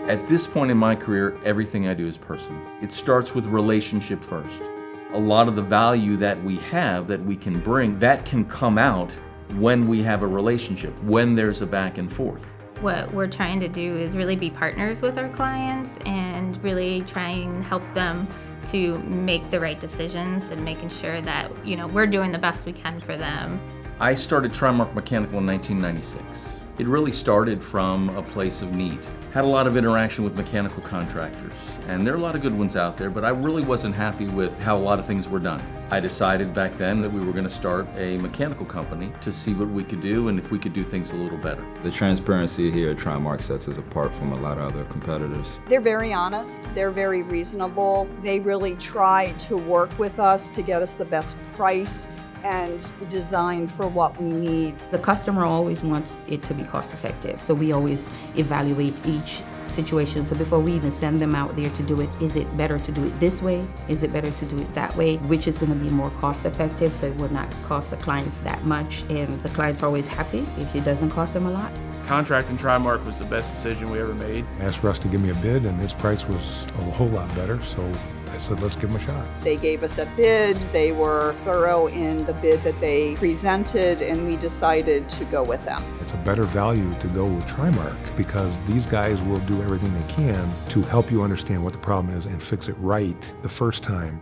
At this point in my career, everything I do is personal. It starts with relationship first. A lot of the value that we have, that we can bring, that can come out when we have a relationship, when there's a back and forth. What we're trying to do is really be partners with our clients and really try and help them to make the right decisions and making sure that, we're doing the best we can for them. I started Trimark Mechanical in 1996. It really started from a place of need. Had a lot of interaction with mechanical contractors, and there are a lot of good ones out there, but I really wasn't happy with how a lot of things were done. I decided back then that we were going to start a mechanical company to see what we could do and if we could do things a little better. The transparency here at Trimark sets us apart from a lot of other competitors. They're very honest, they're very reasonable. They really try to work with us to get us the best price and design for what we need. The customer always wants it to be cost effective, so we always evaluate each situation. So before we even send them out there to do it, is it better to do it this way? Is it better to do it that way? Which is going to be more cost effective, so it will not cost the clients that much, and the client's always happy if it doesn't cost them a lot. Contracting Trimark was the best decision we ever made. I asked Russ to give me a bid, and his price was a whole lot better, so I said, let's give them a shot. They gave us a bid, they were thorough in the bid that they presented, and we decided to go with them. It's a better value to go with Trimark because these guys will do everything they can to help you understand what the problem is and fix it right the first time.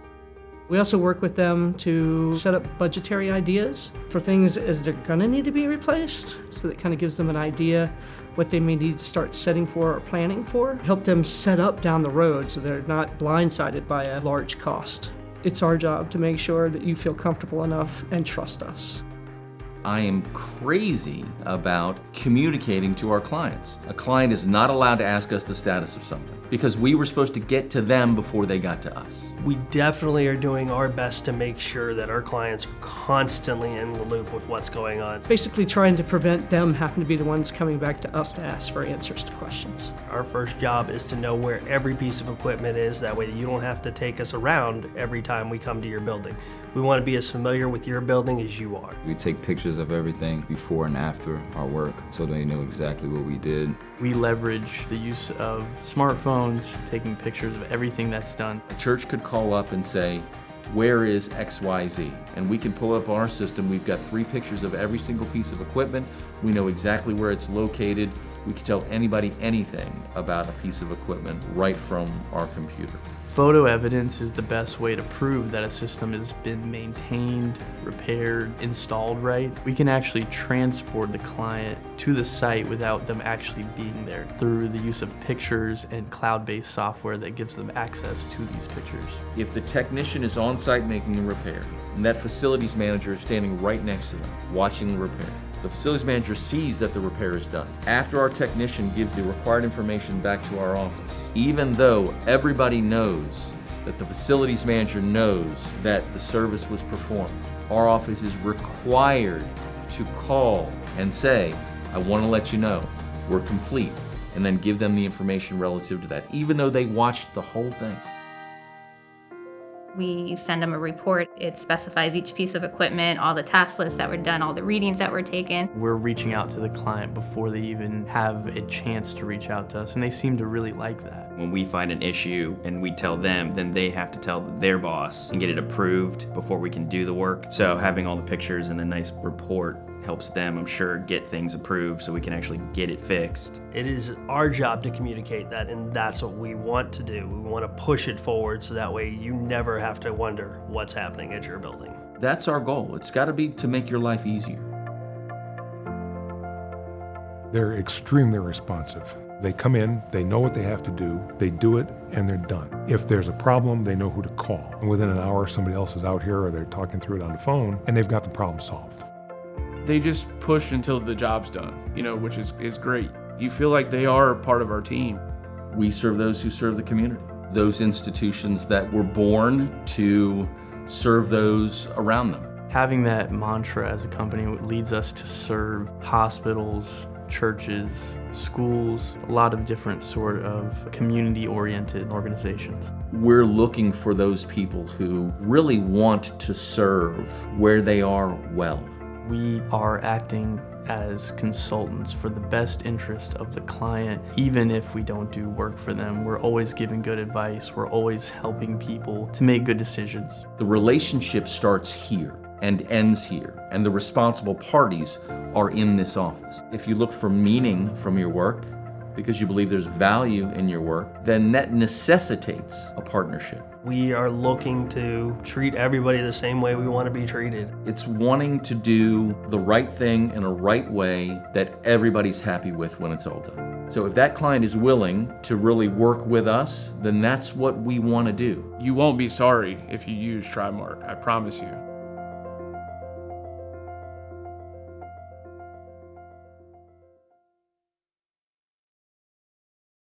We also work with them to set up budgetary ideas for things as they're gonna need to be replaced. So that kind of gives them an idea what they may need to start setting for or planning for. Help them set up down the road so they're not blindsided by a large cost. It's our job to make sure that you feel comfortable enough and trust us. I am crazy about communicating to our clients. A client is not allowed to ask us the status of something because we were supposed to get to them before they got to us. We definitely are doing our best to make sure that our clients are constantly in the loop with what's going on. Basically trying to prevent them having to be the ones coming back to us to ask for answers to questions. Our first job is to know where every piece of equipment is. That way you don't have to take us around every time we come to your building. We want to be as familiar with your building as you are. We take pictures of everything before and after our work so they know exactly what we did. We leverage the use of smartphones, taking pictures of everything that's done. A church could call up and say, where is XYZ? And we can pull up our system. We've got 3 pictures of every single piece of equipment. We know exactly where it's located. We can tell anybody anything about a piece of equipment right from our computer. Photo evidence is the best way to prove that a system has been maintained, repaired, installed right. We can actually transport the client to the site without them actually being there through the use of pictures and cloud-based software that gives them access to these pictures. If the technician is on site making a repair, and that facilities manager is standing right next to them, watching the repair, the facilities manager sees that the repair is done. After our technician gives the required information back to our office, even though everybody knows that the facilities manager knows that the service was performed, our office is required to call and say, I want to let you know we're complete, and then give them the information relative to that, even though they watched the whole thing. We send them a report. It specifies each piece of equipment, all the task lists that were done, all the readings that were taken. We're reaching out to the client before they even have a chance to reach out to us, and they seem to really like that. When we find an issue and we tell them, then they have to tell their boss and get it approved before we can do the work. So having all the pictures and a nice report helps them, I'm sure, get things approved so we can actually get it fixed. It is our job to communicate that, and that's what we want to do. We want to push it forward so that way you never have to wonder what's happening at your building. That's our goal. It's got to be to make your life easier. They're extremely responsive. They come in, they know what they have to do, they do it, and they're done. If there's a problem, they know who to call. And within an hour, somebody else is out here or they're talking through it on the phone, and they've got the problem solved. They just push until the job's done, which is great. You feel like they are part of our team. We serve those who serve the community, those institutions that were born to serve those around them. Having that mantra as a company leads us to serve hospitals, churches, schools, a lot of different sort of community-oriented organizations. We're looking for those people who really want to serve where they are well. We are acting as consultants for the best interest of the client. Even if we don't do work for them, we're always giving good advice. We're always helping people to make good decisions. The relationship starts here and ends here, and the responsible parties are in this office. If you look for meaning from your work, because you believe there's value in your work, then that necessitates a partnership. We are looking to treat everybody the same way we want to be treated. It's wanting to do the right thing in a right way that everybody's happy with when it's all done. So if that client is willing to really work with us, then that's what we want to do. You won't be sorry if you use Trimark, I promise you.